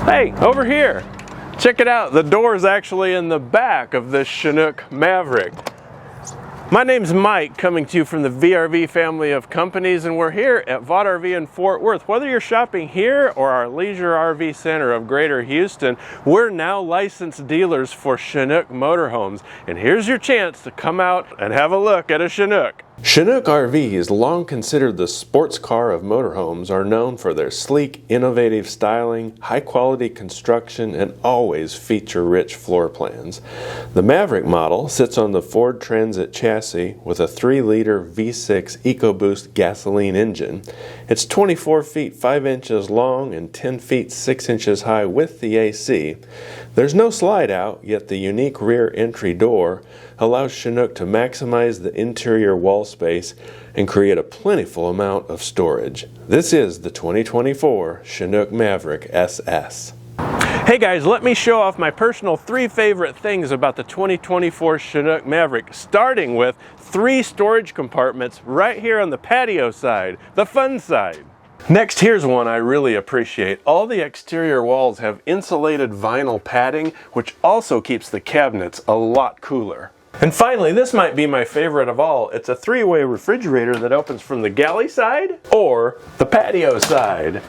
Hey, over here, check it out. The door is actually in the back of this Chinook Maverick. My name's Mike, coming to you from the VRV family of companies, and we're here at Vogt RV in Fort Worth. Whether you're shopping here or our leisure RV center of Greater Houston, we're now licensed dealers for Chinook motorhomes. And here's your chance to come out and have a look at a Chinook. Chinook RVs, long considered the sports car of motorhomes, are known for their sleek, innovative styling, high-quality construction, and always feature-rich floor plans. The Maverick model sits on the Ford Transit chassis with a 3-liter V6 EcoBoost gasoline engine. It's 24 feet 5 inches long and 10 feet 6 inches high with the AC. There's no slide out, yet the unique rear entry door allows Chinook to maximize the interior wall space and create a plentiful amount of storage. This is the 2024 Chinook Maverick SS. Hey guys, let me show off my personal 3 favorite things about the 2024 Chinook Maverick, starting with 3 storage compartments right here on the patio side, the fun side. Next, here's one I really appreciate. All the exterior walls have insulated vinyl padding, which also keeps the cabinets a lot cooler. And finally, this might be my favorite of all. It's a 3-way refrigerator that opens from the galley side or the patio side.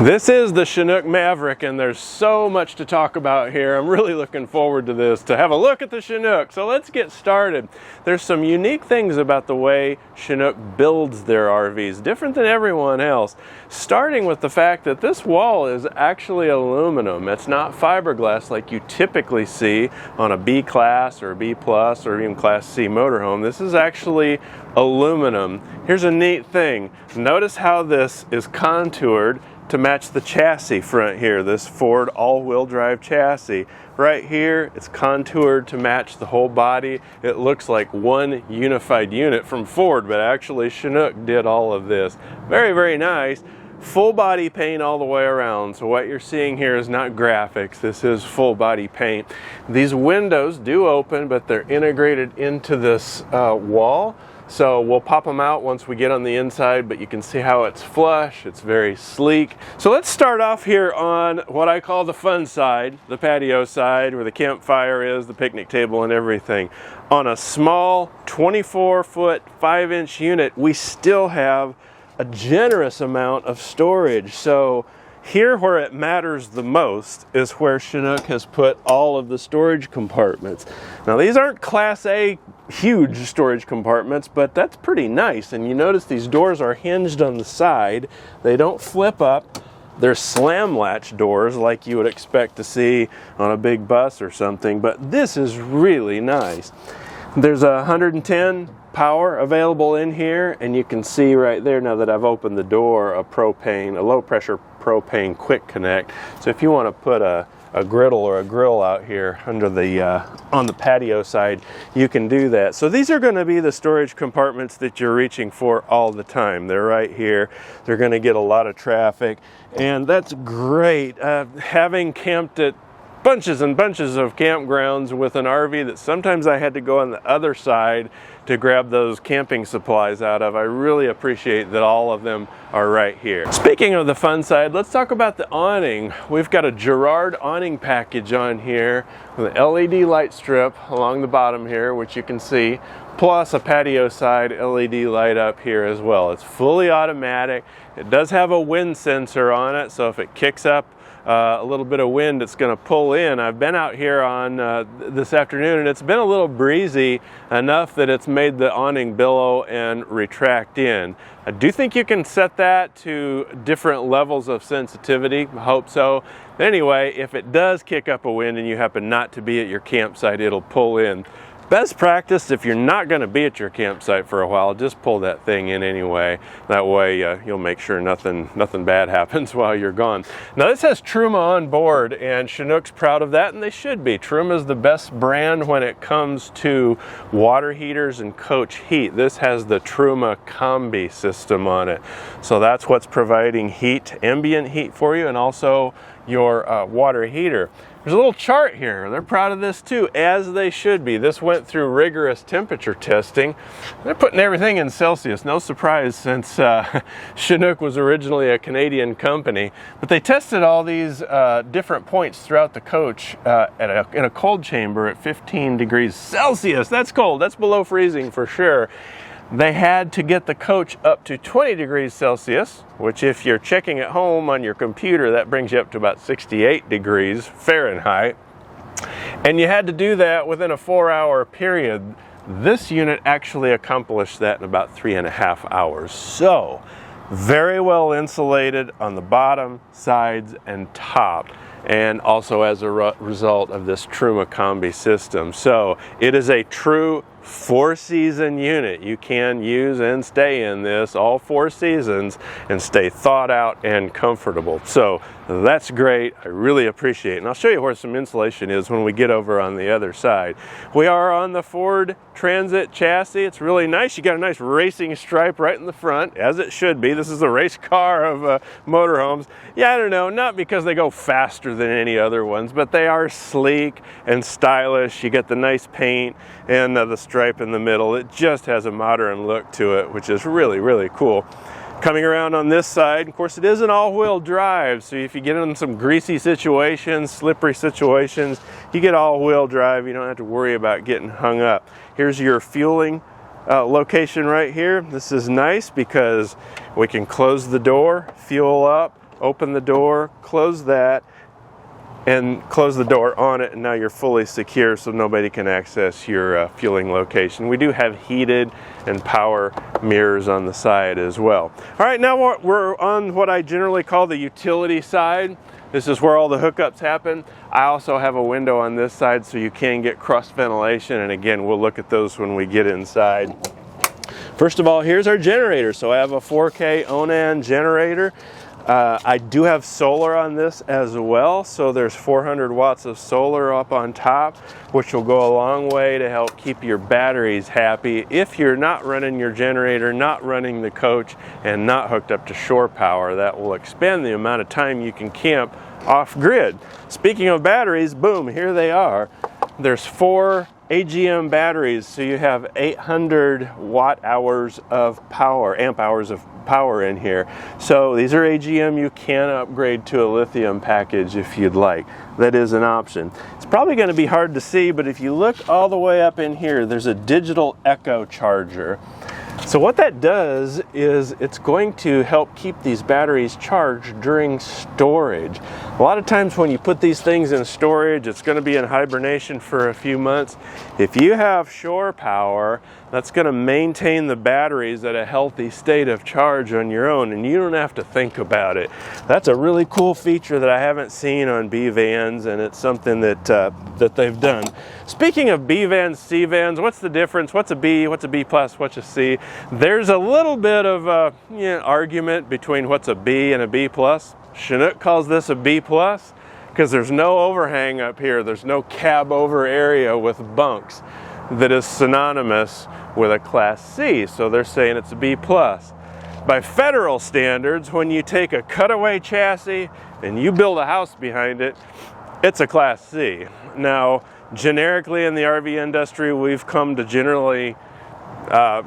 This is the Chinook Maverick, and there's so much to talk about here. I'm really looking forward to this, to have a look at the Chinook. So let's get started. There's some unique things about the way Chinook builds their RVs, different than everyone else. Starting with the fact that this wall is actually aluminum. It's not fiberglass like you typically see on a B class or B plus or even class C motorhome. This is actually aluminum. Here's a neat thing. Notice how this is contoured to match the chassis front here, this Ford all-wheel drive chassis. Right here, it's contoured to match the whole body. It looks like one unified unit from Ford, but actually Chinook did all of this. Very, very nice. Full body paint all the way around. So what you're seeing here is not graphics, this is full body paint. These windows do open, but they're integrated into this wall. So we'll pop them out once we get on the inside, but you can see how it's flush, it's very sleek. So let's start off here on what I call the fun side, the patio side, where the campfire is, the picnic table and everything. On a small 24-foot 5-inch unit, we still have a generous amount of storage. So here where it matters the most is where Chinook has put all of the storage compartments. Now these aren't Class A huge storage compartments, but that's pretty nice. And you notice these doors are hinged on the side. They don't flip up. They're slam latch doors like you would expect to see on a big bus or something, but this is really nice. There's a 110 power available in here, and you can see right there now that I've opened the door a low pressure propane quick connect. So if you want to put a griddle or a grill out here under the on the patio side, you can do that. So these are going to be the storage compartments that you're reaching for all the time. They're right here. They're going to get a lot of traffic, and that's great. Having camped at bunches and bunches of campgrounds with an RV that sometimes I had to go on the other side to grab those camping supplies out of, I really appreciate that all of them are right here. Speaking of the fun side, let's talk about the awning. We've got a Girard awning package on here with an LED light strip along the bottom here, which you can see, plus a patio side LED light up here as well. It's fully automatic. It does have a wind sensor on it, so if it kicks up a little bit of wind, it's going to pull in. I've been out here on this afternoon, and it's been a little breezy enough that it's made the awning billow and retract in. I do think you can set that to different levels of sensitivity. I hope so. Anyway, if it does kick up a wind and you happen not to be at your campsite, it'll pull in. Best practice, if you're not going to be at your campsite for a while, just pull that thing in anyway. That way you'll make sure nothing bad happens while you're gone. Now this has Truma On Board, and Chinook's proud of that, and they should be. Truma is the best brand when it comes to water heaters and coach heat. This has the Truma Combi system on it. So that's what's providing heat, ambient heat for you, and also your water heater. There's a little chart here. They're proud of this too, as they should be. This went through rigorous temperature testing. They're putting everything in Celsius. No surprise, since Chinook was originally a Canadian company. But they tested all these different points throughout the coach in a cold chamber at 15 degrees Celsius. That's cold. That's below freezing for sure. They had to get the coach up to 20 degrees Celsius, which if you're checking at home on your computer, that brings you up to about 68 degrees Fahrenheit. And you had to do that within a 4-hour period. This unit actually accomplished that in about 3.5 hours. So, very well insulated on the bottom, sides, and top. And also as a result of this Truma Combi system. So, it is a true 4-season unit. You can use and stay in this all 4 seasons and stay thawed out and comfortable. So that's great. I really appreciate it. And I'll show you where some insulation is when we get over on the other side. We are on the Ford Transit chassis. It's really nice. You got a nice racing stripe right in the front, as it should be. This is the race car of motorhomes. Yeah, I don't know, not because they go faster than any other ones, but they are sleek and stylish. You get the nice paint and the stripe in the middle. It just has a modern look to it, which is really, really cool. Coming around on this side, of course, it is an all-wheel drive, so if you get in some greasy situations, slippery situations, you get all-wheel drive. You don't have to worry about getting hung up. Here's your fueling location right here. This is nice because we can close the door, fuel up, open the door, close that, and close the door on it, and now you're fully secure so nobody can access your fueling location. We do have heated and power mirrors on the side as well. All right, now we're on what I generally call the utility side. This is where all the hookups happen. I also have a window on this side so you can get cross ventilation, and again, we'll look at those when we get inside. First of all, here's our generator. So I have a 4K Onan generator. I do have solar on this as well, so there's 400 watts of solar up on top, which will go a long way to help keep your batteries happy if you're not running your generator, not running the coach, and not hooked up to shore power. That will expand the amount of time you can camp off-grid. Speaking of batteries, boom, here they are. There's 4 AGM batteries, so you have 800 watt hours of power, amp hours of power in here. So these are AGM. You can upgrade to a lithium package if you'd like. That is an option. It's probably going to be hard to see, but if you look all the way up in here, there's a digital echo charger. So what that does is it's going to help keep these batteries charged during storage. A lot of times when you put these things in storage, it's going to be in hibernation for a few months. If you have shore power, that's going to maintain the batteries at a healthy state of charge on your own, and you don't have to think about it. That's a really cool feature that I haven't seen on B vans, and it's something that that they've done. Speaking of B vans, C vans, what's the difference? What's a B? What's a B plus? What's a C? There's a little bit of argument between what's a B and a B plus. Chinook calls this a B plus because there's no overhang up here. There's no cab over area with bunks that is synonymous with a Class C, so they're saying it's a B plus. By federal standards, when you take a cutaway chassis and you build a house behind it, it's a Class C. Now, generically in the RV industry, we've come to generally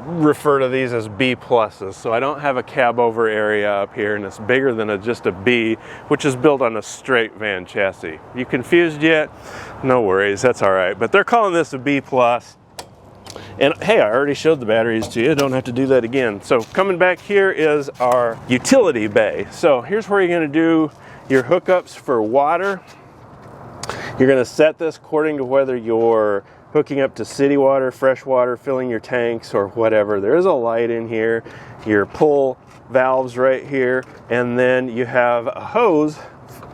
refer to these as B pluses. So I don't have a cab over area up here, and it's bigger than just a B, which is built on a straight van chassis. You confused yet? No worries, that's all right. But they're calling this a B plus. And hey, I already showed the batteries to you. Don't have to do that again. So coming back here is our utility bay. So here's where you're going to do your hookups for water. You're going to set this according to whether you're hooking up to city water, fresh water, filling your tanks, or whatever. There is a light in here, your pull valves right here, and then you have a hose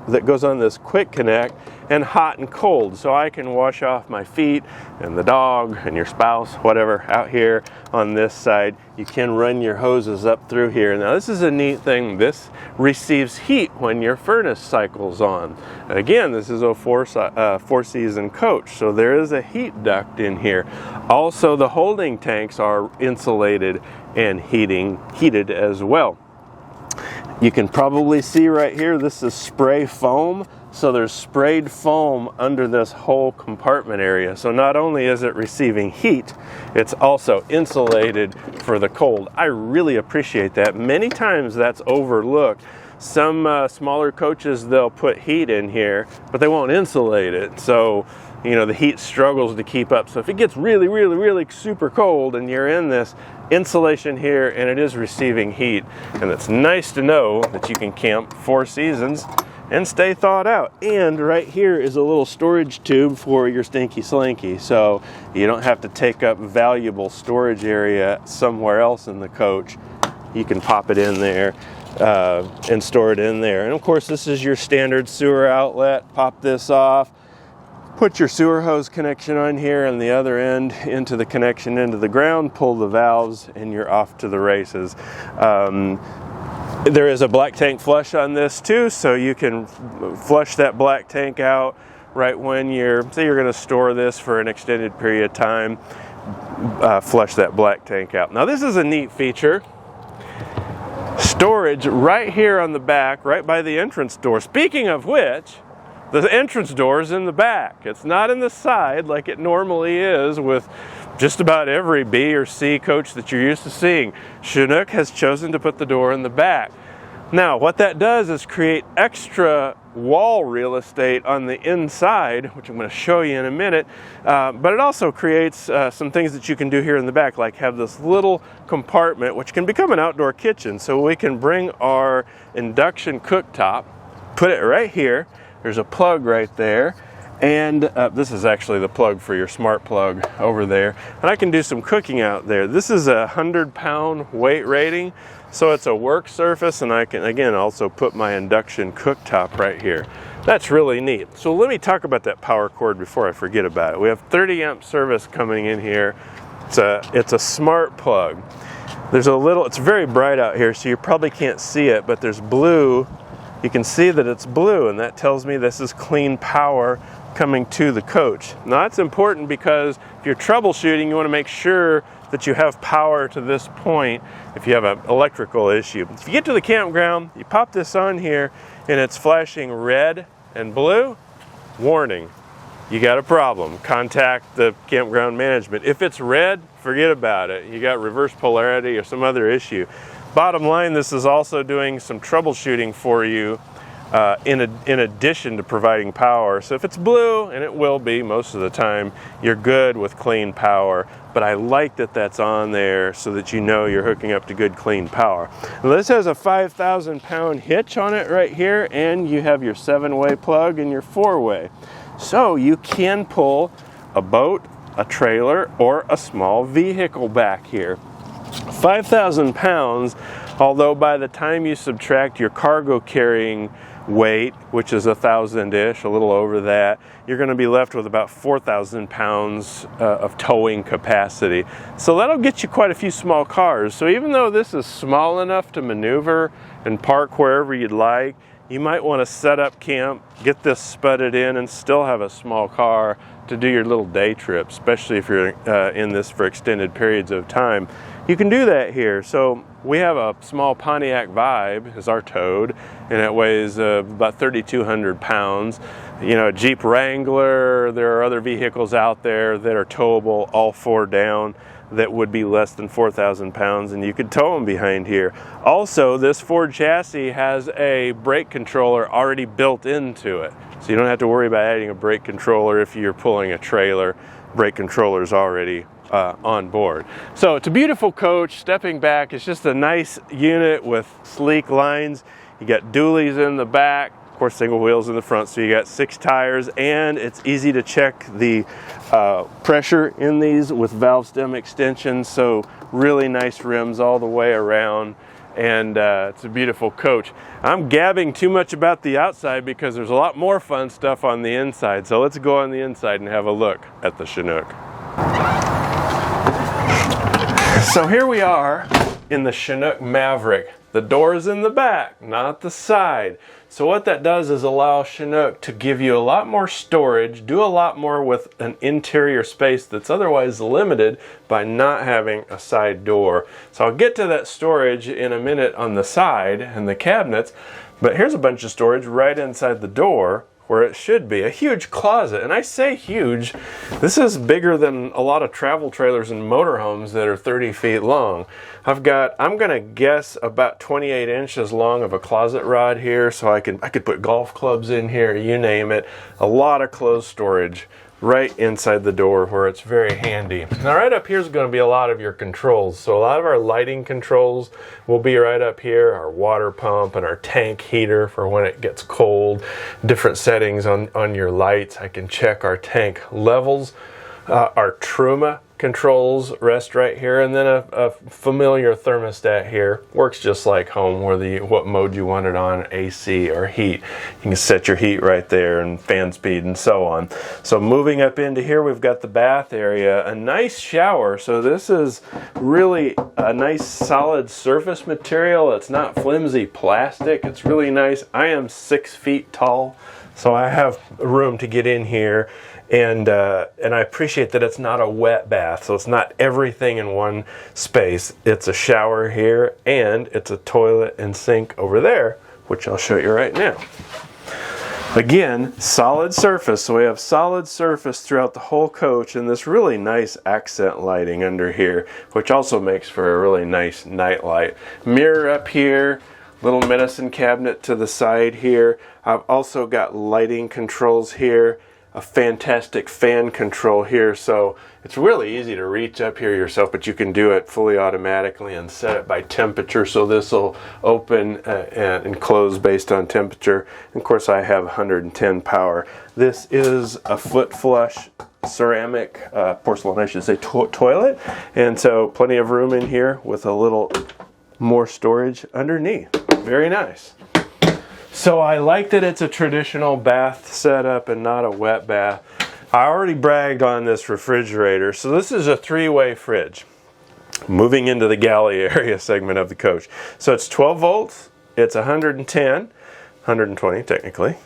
that goes on this quick connect, and hot and cold, so I can wash off my feet and the dog and your spouse, whatever, out here on this side. You can run your hoses up through here. Now this is a neat thing. This receives heat when your furnace cycles on. Again, this is a four-season coach, so there is a heat duct in here. Also, the holding tanks are insulated and heated as well. You can probably see right here, this is spray foam. So there's sprayed foam under this whole compartment area. So not only is it receiving heat, it's also insulated for the cold. I really appreciate that. Many times that's overlooked. Some smaller coaches, they'll put heat in here, but they won't insulate it. So, you know, the heat struggles to keep up. So if it gets really super cold and you're in this insulation here and it is receiving heat, and it's nice to know that you can camp 4 seasons and stay thawed out. And right here is a little storage tube for your stinky slinky, so you don't have to take up valuable storage area somewhere else in the coach. You can pop it in there and store it in there. And of course, this is your standard sewer outlet. Pop this off, put your sewer hose connection on here and the other end into the connection into the ground, pull the valves, and you're off to the races. There is a black tank flush on this too, so you can flush that black tank out right when say you're going to store this for an extended period of time. Flush that black tank out. Now this is a neat feature. Storage right here on the back, right by the entrance door. Speaking of which, the entrance door is in the back. It's not in the side like it normally is with just about every B or C coach that you're used to seeing. Chinook has chosen to put the door in the back. Now, what that does is create extra wall real estate on the inside, which I'm going to show you in a minute, but it also creates some things that you can do here in the back, like have this little compartment, which can become an outdoor kitchen. So we can bring our induction cooktop, put it right here. There's a plug right there, and this is actually the plug for your smart plug over there, and I can do some cooking out there. This is a 100-pound weight rating, so it's a work surface, and I can again also put my induction cooktop right here. That's really neat. So let me talk about that power cord before I forget about it. We have 30 amp service coming in here. It's a smart plug. It's very bright out here, so you probably can't see it, but there's blue. You can see that it's blue, and that tells me this is clean power coming to the coach. Now that's important because if you're troubleshooting, you want to make sure that you have power to this point if you have an electrical issue. If you get to the campground, you pop this on here and it's flashing red and blue, warning, you got a problem. Contact the campground management. If it's red, forget about it. You got reverse polarity or some other issue. Bottom line, this is also doing some troubleshooting for you in addition to providing power. So if it's blue, and it will be most of the time, you're good with clean power. But I like that that's on there so that you know you're hooking up to good clean power. Now, this has a 5,000-pound hitch on it right here, and you have your 7-way plug and your 4-way. So you can pull a boat, a trailer, or a small vehicle back here. 5,000 pounds, although by the time you subtract your cargo carrying weight, which is 1,000-ish, a little over that, you're going to be left with about 4,000 pounds of towing capacity. So that'll get you quite a few small cars. So even though this is small enough to maneuver and park wherever you'd like, you might want to set up camp, get this spudded in, and still have a small car to do your little day trip, especially if you're in this for extended periods of time. You can do that here. So we have a small Pontiac Vibe as our toad, and it weighs about 3,200 pounds. You know, a Jeep Wrangler, there are other vehicles out there that are towable, all 4 down, that would be less than 4,000 pounds, and you could tow them behind here. Also, this Ford chassis has a brake controller already built into it, so you don't have to worry about adding a brake controller if you're pulling a trailer. Brake controller is already on board. So it's a beautiful coach. Stepping back, it's just a nice unit with sleek lines. You got dualies in the back, of course single wheels in the front, so you got 6 tires, and it's easy to check the pressure in these with valve stem extensions, so really nice rims all the way around, and it's a beautiful coach. I'm gabbing too much about the outside because there's a lot more fun stuff on the inside, so let's go on the inside and have a look at the Chinook. So here we are in the Chinook Maverick. The door is in the back, not the side. So what that does is allow Chinook to give you a lot more storage, do a lot more with an interior space that's otherwise limited by not having a side door. So I'll get to that storage in a minute on the side and the cabinets, but here's a bunch of storage right inside the door where it should be. A huge closet, and I say huge, this is bigger than a lot of travel trailers and motorhomes that are 30 feet long. I'm gonna guess about 28 inches long of a closet rod here, so I could put golf clubs in here, you name it. A lot of clothes storage right inside the door where it's very handy. Now right up here is going to be a lot of your controls. So a lot of our lighting controls will be right up here, our water pump and our tank heater for when it gets cold, different settings on your lights. I can check our tank levels. Our Truma controls rest right here, and then a familiar thermostat here. Works just like home, where what mode you want it on, AC or heat. You can set your heat right there and fan speed and so on. So moving up into here, we've got the bath area, a nice shower. So this is really a nice solid surface material. It's not flimsy plastic. It's really nice. I am 6 feet tall, so I have room to get in here. And I appreciate that it's not a wet bath, so it's not everything in one space. It's a shower here, and it's a toilet and sink over there, which I'll show you right now. Again, solid surface, so we have solid surface throughout the whole coach, and this really nice accent lighting under here, which also makes for a really nice night light. Mirror up here, little medicine cabinet to the side here. I've also got lighting controls here. A fantastic fan control here, so it's really easy to reach up here yourself, but you can do it fully automatically and set it by temperature, so this will open and close based on temperature. And of course I have 110 power. This is a foot flush ceramic, porcelain I should say, toilet, and so plenty of room in here with a little more storage underneath. Very nice. So I like that it's a traditional bath setup and not a wet bath. I already bragged on this refrigerator. So this is a 3-way fridge. Moving into the galley area segment of the coach. So it's 12 volts, it's 110, 120 technically,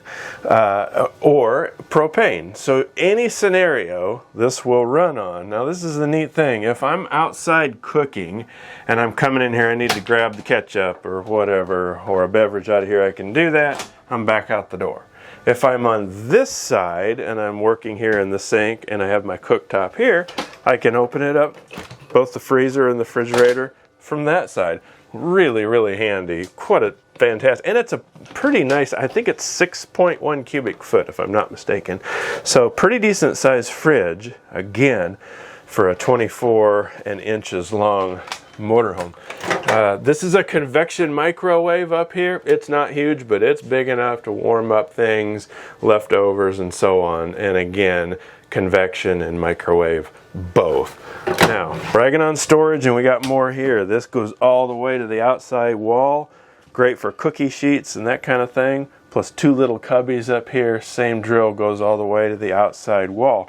or propane. So any scenario this will run on. Now this is the neat thing. If I'm outside cooking and I'm coming in here, I need to grab the ketchup or whatever, or a beverage out of here, I can do that. I'm back out the door. If I'm on this side and I'm working here in the sink and I have my cooktop here, I can open it up, both the freezer and the refrigerator from that side. Really, really handy. Quite a fantastic, and it's a pretty nice, I think it's 6.1 cubic foot if I'm not mistaken. So pretty decent sized fridge, again, for a 24 inches long motorhome. This is a convection microwave up here. It's not huge, but it's big enough to warm up things, leftovers and so on. And again, convection and microwave both. Now, bragging on storage, and we got more here. This goes all the way to the outside wall. Great for cookie sheets and that kind of thing. Plus 2 little cubbies up here. Same drill, goes all the way to the outside wall.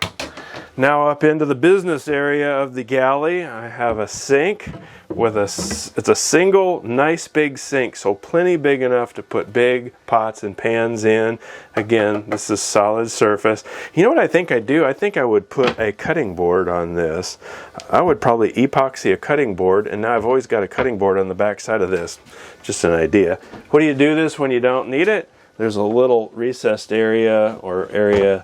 Now up into the business area of the galley, I have a sink with it's a single nice big sink, so plenty big enough to put big pots and pans in. Again, this is solid surface. You know what I think I'd do? I think I would put a cutting board on this. I would probably epoxy a cutting board, and now I've always got a cutting board on the back side of this. Just an idea. What do you do this when you don't need it? There's a little recessed area, or area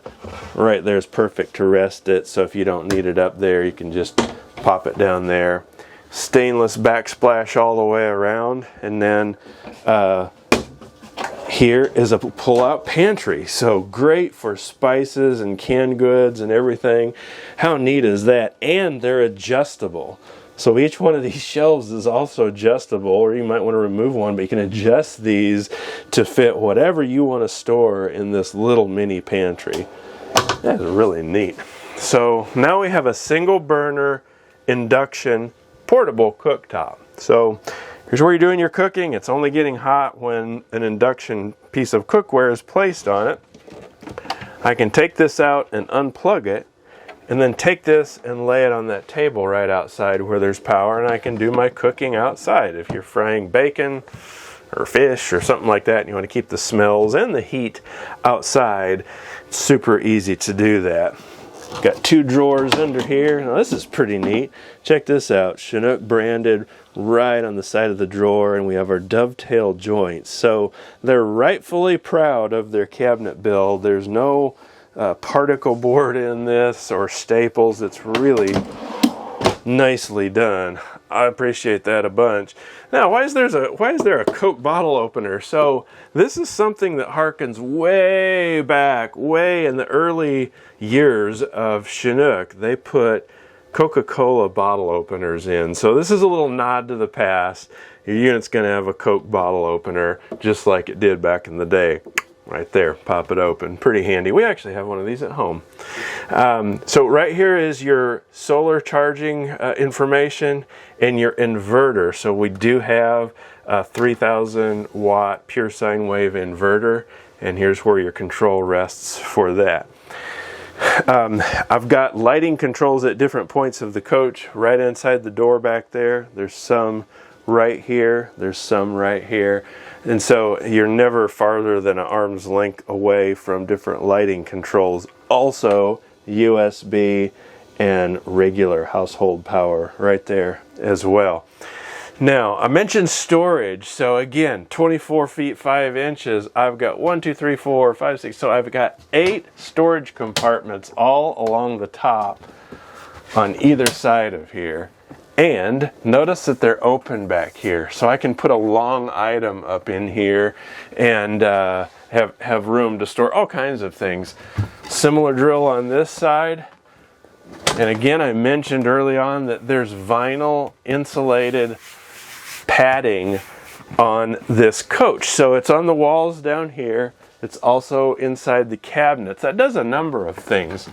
right there is perfect to rest it. So if you don't need it up there, you can just pop it down there. Stainless backsplash all the way around. And then here is a pull-out pantry. So great for spices and canned goods and everything. How neat is that? And they're adjustable. So each one of these shelves is also adjustable, or you might want to remove one, but you can adjust these to fit whatever you want to store in this little mini pantry. That is really neat. So now we have a single burner induction portable cooktop. So here's where you're doing your cooking. It's only getting hot when an induction piece of cookware is placed on it. I can take this out and unplug it, and then take this and lay it on that table right outside where there's power, and I can do my cooking outside. If you're frying bacon or fish or something like that and you want to keep the smells and the heat outside, it's super easy to do that. Got 2 drawers under here. Now this is pretty neat. Check this out. Chinook branded right on the side of the drawer, and we have our dovetail joints. So they're rightfully proud of their cabinet build. There's no particle board in this or staples. It's really nicely done. I appreciate that a bunch. Now, why is there a Coke bottle opener? So this is something that harkens way back, way in the early years of Chinook. They put Coca-Cola bottle openers in. So this is a little nod to the past. Your unit's going to have a Coke bottle opener just like it did back in the day. Right there, pop it open. Pretty handy. We actually have one of these at home. So right here is your solar charging information and your inverter. So we do have a 3,000 watt pure sine wave inverter, and here's where your control rests for that. I've got lighting controls at different points of the coach right inside the door back there. There's some right here, there's some right here, and so you're never farther than an arm's length away from different lighting controls. Also USB and regular household power right there as well. Now, I mentioned storage. So again, 24 feet 5 inches. I've got 1, 2, 3, 4, 5, 6. So I've got 8 storage compartments all along the top on either side of here. And notice that they're open back here. So I can put a long item up in here and have room to store all kinds of things. Similar drill on this side. And again, I mentioned early on that there's vinyl insulated padding on this coach. So it's on the walls down here. It's also inside the cabinets. That does a number of things.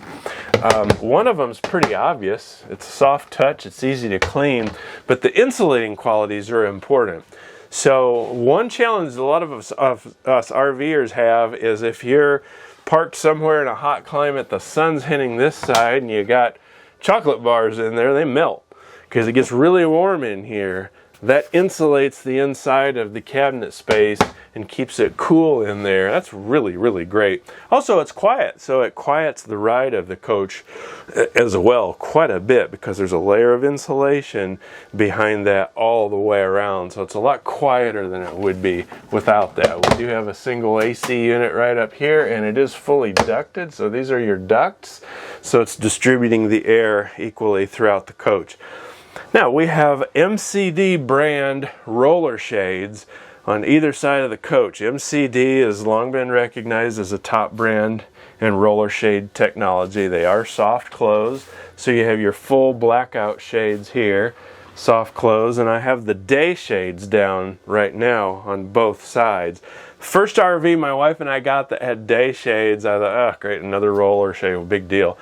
One of them is pretty obvious. It's a soft touch. It's easy to clean. But the insulating qualities are important. So one challenge a lot of us RVers have is if you're parked somewhere in a hot climate, the sun's hitting this side, and you got chocolate bars in there, they melt because it gets really warm in here. That insulates the inside of the cabinet space and keeps it cool in there. That's really, really great. Also, it's quiet, so it quiets the ride of the coach as well quite a bit because there's a layer of insulation behind that all the way around. So it's a lot quieter than it would be without that. We do have a single AC unit right up here, and it is fully ducted. So these are your ducts. So it's distributing the air equally throughout the coach. Now we have MCD brand roller shades on either side of the coach. MCD has long been recognized as a top brand in roller shade technology. They are soft close, so you have your full blackout shades here, soft close, and I have the day shades down right now on both sides. First RV my wife and I got that had day shades, I thought, oh great, another roller shade, big deal.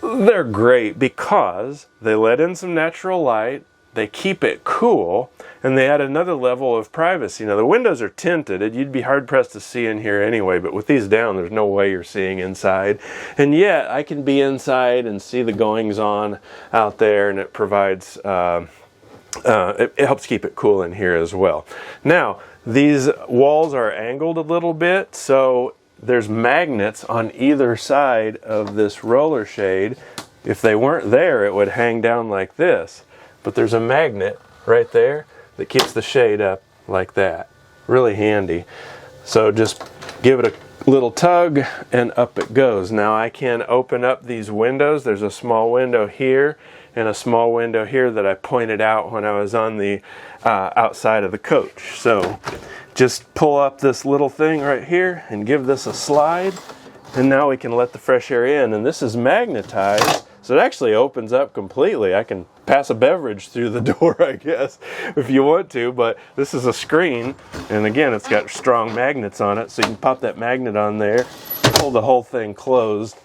They're great because they let in some natural light, they keep it cool, and they add another level of privacy. Now the windows are tinted, you'd be hard pressed to see in here anyway, but with these down there's no way you're seeing inside. And yet I can be inside and see the goings on out there, and it provides, it helps keep it cool in here as well. Now these walls are angled a little bit, so there's magnets on either side of this roller shade. If they weren't there, it would hang down like this. But there's a magnet right there that keeps the shade up like that. Really handy. So just give it a little tug and up it goes. Now I can open up these windows. There's a small window here and a small window here that I pointed out when I was on the outside of the coach. So just pull up this little thing right here and give this a slide, and now we can let the fresh air in. And this is magnetized, so it actually opens up completely. I can pass a beverage through the door, I guess, if you want to, but this is a screen, and again, it's got strong magnets on it, so you can pop that magnet on there, pull the whole thing closed,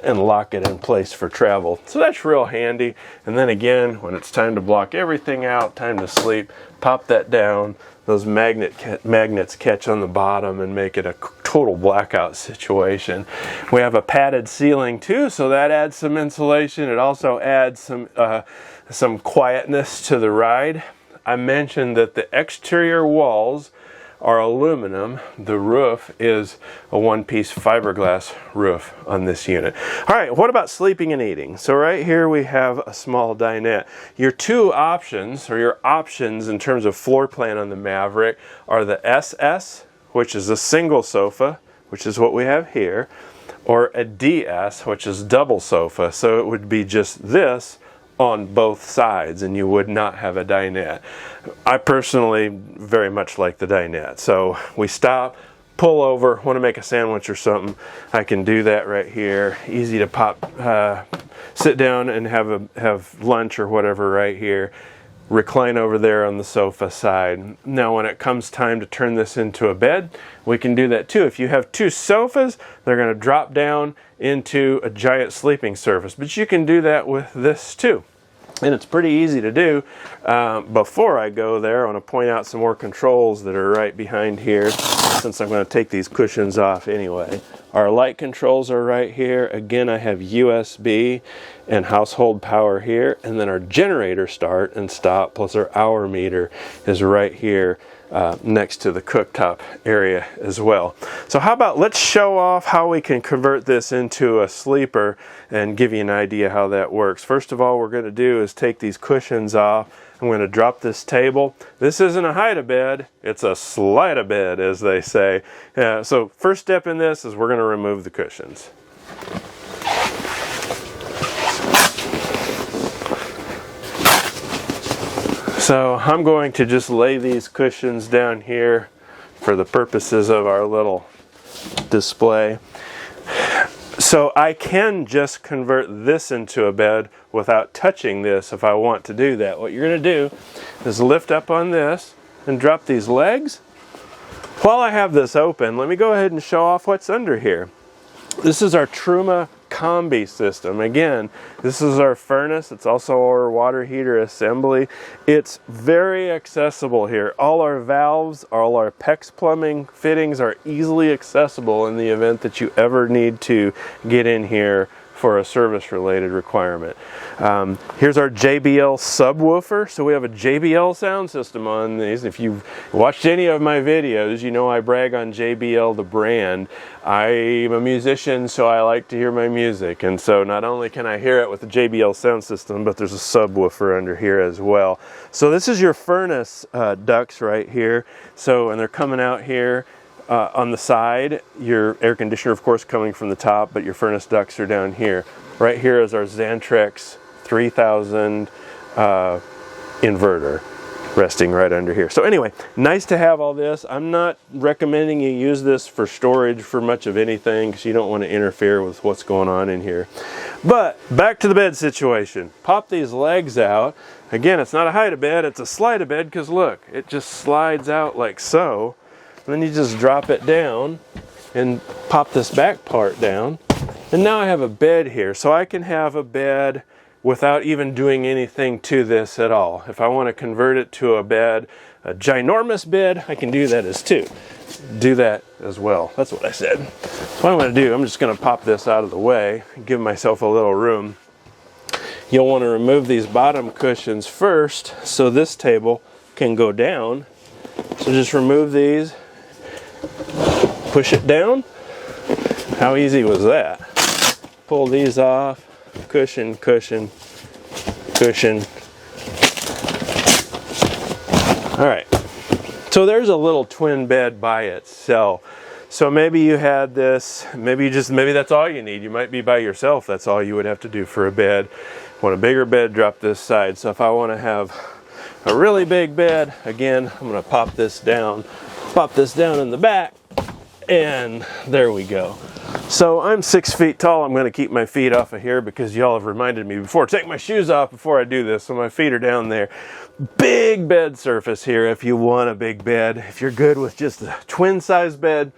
and lock it in place for travel. So that's real handy. And then again, when it's time to block everything out, time to sleep, pop that down. Those magnets catch on the bottom and make it a total blackout situation. We have a padded ceiling too, so that adds some insulation. It also adds some quietness to the ride. I mentioned that the exterior walls are aluminum. The roof is a one-piece fiberglass roof on this unit. All right, what about sleeping and eating? So right here we have a small dinette. Your two options, or your options in terms of floor plan on the Maverick, are the SS, which is a single sofa, which is what we have here, or a DS, which is double sofa. So it would be just this on both sides, and you would not have a dinette. I personally very much like the dinette. So we stop, pull over, want to make a sandwich or something, I can do that right here. Easy to pop, sit down and have lunch or whatever right here. Recline over there on the sofa side. Now when it comes time to turn this into a bed, we can do that too. If you have two sofas, they're going to drop down into a giant sleeping surface, but you can do that with this too. And it's pretty easy to do. Before I go there, I want to point out some more controls that are right behind here, since I'm going to take these cushions off anyway. Our light controls are right here. Again, I have USB and household power here, and then our generator start and stop plus our hour meter is right here next to the cooktop area as well. So how about let's show off how we can convert this into a sleeper and give you an idea how that works. First of all, what we're going to do is take these cushions off. I'm going to drop this table. This isn't a hide-a-bed, it's a slide-a-bed, as they say. So first step in this is we're going to remove the cushions. So I'm going to just lay these cushions down here for the purposes of our little display. So I can just convert this into a bed without touching this if I want to do that. What you're going to do is lift up on this and drop these legs. While I have this open, let me go ahead and show off what's under here. This is our Truma combi system. Again, this is our furnace. It's also our water heater assembly. It's very accessible here. All our valves, all our PEX plumbing fittings are easily accessible in the event that you ever need to get in here for a service related requirement. Here's our JBL subwoofer. So we have a JBL sound system on these. If you've watched any of my videos, you know I brag on JBL, the brand. I'm a musician, so I like to hear my music. And so not only can I hear it with the JBL sound system, but there's a subwoofer under here as well. So this is your furnace ducts right here. So, and they're coming out here. On the side, your air conditioner, of course, coming from the top, but your furnace ducts are down here. Right here is our Xantrex 3000 inverter resting right under here. So anyway, nice to have all this. I'm not recommending you use this for storage for much of anything because you don't want to interfere with what's going on in here. But back to the bed situation. Pop these legs out. Again, it's not a hide-a-bed, it's a slide-a-bed because look, it just slides out like so. Then you just drop it down and pop this back part down. And now I have a bed here. So I can have a bed without even doing anything to this at all. If I want to convert it to a bed, a ginormous bed, I can do that do that as well. That's what I said. So what I'm going to do, I'm just going to pop this out of the way and give myself a little room. You'll want to remove these bottom cushions first so this table can go down. So just remove these. Push it down. How easy was that? Pull these off. Cushion, cushion, cushion. All right. So there's a little twin bed by itself. So maybe you had this, maybe that's all you need. You might be by yourself. That's all you would have to do for a bed. Want a bigger bed, drop this side. So if I want to have a really big bed, again, I'm going to pop this down in the back, and there we go. So I'm 6 feet tall. I'm going to keep my feet off of here because y'all have reminded me before, take my shoes off before I do this. So my feet are down there. Big bed surface here if you want a big bed. If you're good with just a twin size bed,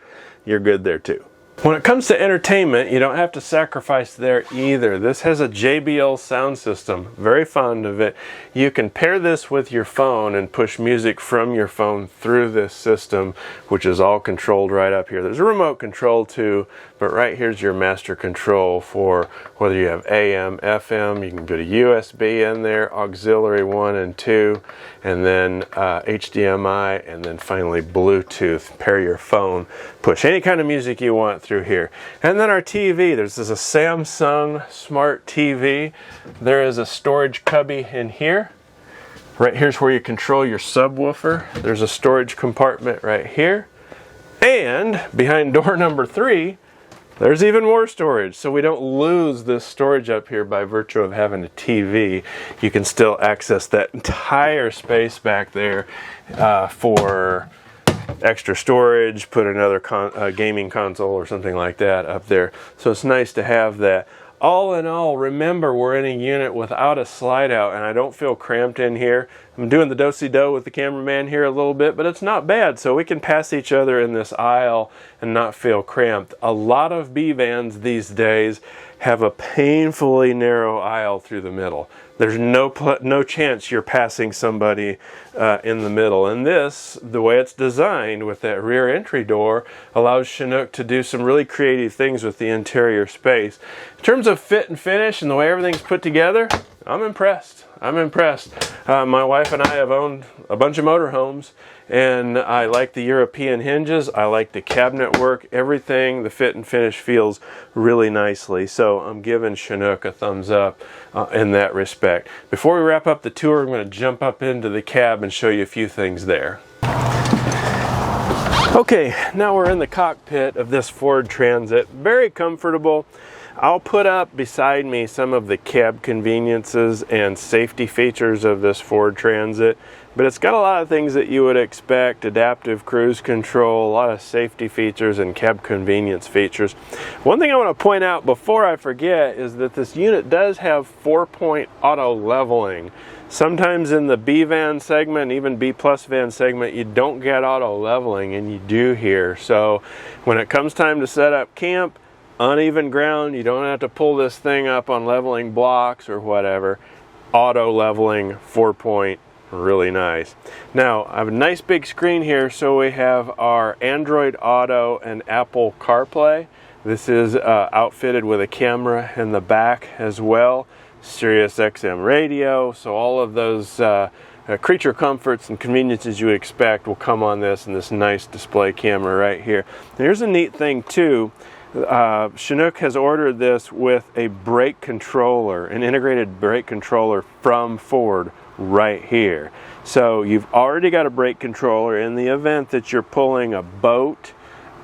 you're good there too. When it comes to entertainment, you don't have to sacrifice there either. This has a JBL sound system, very fond of it. You can pair this with your phone and push music from your phone through this system, which is all controlled right up here. There's a remote control too, but right here's your master control for whether you have AM, FM. You can put a USB in there, auxiliary 1 and 2, and then HDMI, and then finally Bluetooth. Pair your phone, push any kind of music you want through here. And then our TV, this is a Samsung Smart TV. There is a storage cubby in here. Right here's where you control your subwoofer. There's a storage compartment right here. And behind door number 3, there's even more storage, so we don't lose this storage up here by virtue of having a TV. You can still access that entire space back there for extra storage, put another gaming console or something like that up there. So it's nice to have that. All in all, remember we're in a unit without a slide out, and I don't feel cramped in here. I'm doing the do-si-do with the cameraman here a little bit, but it's not bad, so we can pass each other in this aisle and not feel cramped. A lot of B vans these days have a painfully narrow aisle through the middle. There's no chance you're passing somebody in the middle. And this, the way it's designed with that rear entry door, allows Chinook to do some really creative things with the interior space. In terms of fit and finish and the way everything's put together, I'm impressed. I'm impressed. My wife and I have owned a bunch of motorhomes, and I like the European hinges. I like the cabinet work. Everything, the fit and finish feels really nicely. So I'm giving Chinook a thumbs up in that respect. Before we wrap up the tour, I'm going to jump up into the cab and show you a few things there. Okay, now we're in the cockpit of this Ford Transit. Very comfortable. I'll put up beside me some of the cab conveniences and safety features of this Ford Transit, but it's got a lot of things that you would expect: adaptive cruise control, a lot of safety features and cab convenience features. One thing I want to point out before I forget is that this unit does have 4-point auto leveling. Sometimes in the B van segment, even B plus van segment, you don't get auto leveling, and you do here. So when it comes time to set up camp, uneven ground, you don't have to pull this thing up on leveling blocks or whatever. Auto leveling, 4-point, really nice. Now I have a nice big screen here, so we have our Android Auto and Apple CarPlay. This is outfitted with a camera in the back as well. Sirius XM radio, so all of those creature comforts and conveniences you would expect will come on this, and this nice display camera right here. Here's a neat thing too. Chinook has ordered this with a brake controller, an integrated brake controller from Ford right here. So you've already got a brake controller in the event that you're pulling a boat.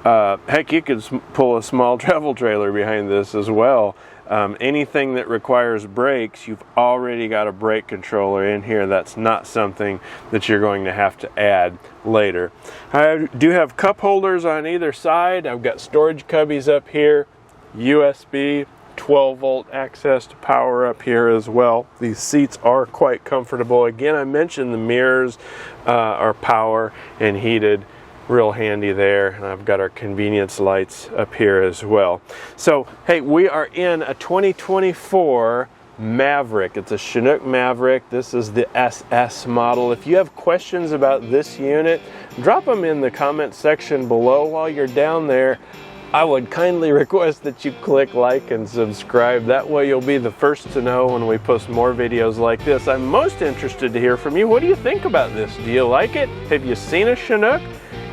Heck, you could pull a small travel trailer behind this as well. Anything that requires brakes, you've already got a brake controller in here. That's not something that you're going to have to add later. I do have cup holders on either side. I've got storage cubbies up here, USB, 12-volt access to power up here as well. These seats are quite comfortable. Again, I mentioned the mirrors are power and heated. Real handy there. And I've got our convenience lights up here as well. So hey, we are in a 2024 Maverick. It's a Chinook Maverick. This is the SS model. If you have questions about this unit, drop them in the comment section below. While you're down there, I would kindly request that you click like and subscribe. That way you'll be the first to know when we post more videos like this. I'm most interested to hear from you. What do you think about this? Do you like it? Have you seen a Chinook?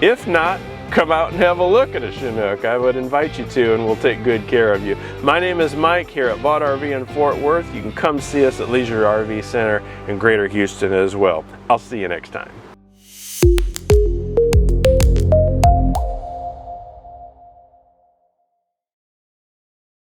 If not, come out and have a look at a Chinook. I would invite you to, and we'll take good care of you. My name is Mike here at Vogt RV in Fort Worth. You can come see us at Leisure RV Center in Greater Houston as well. I'll see you next time.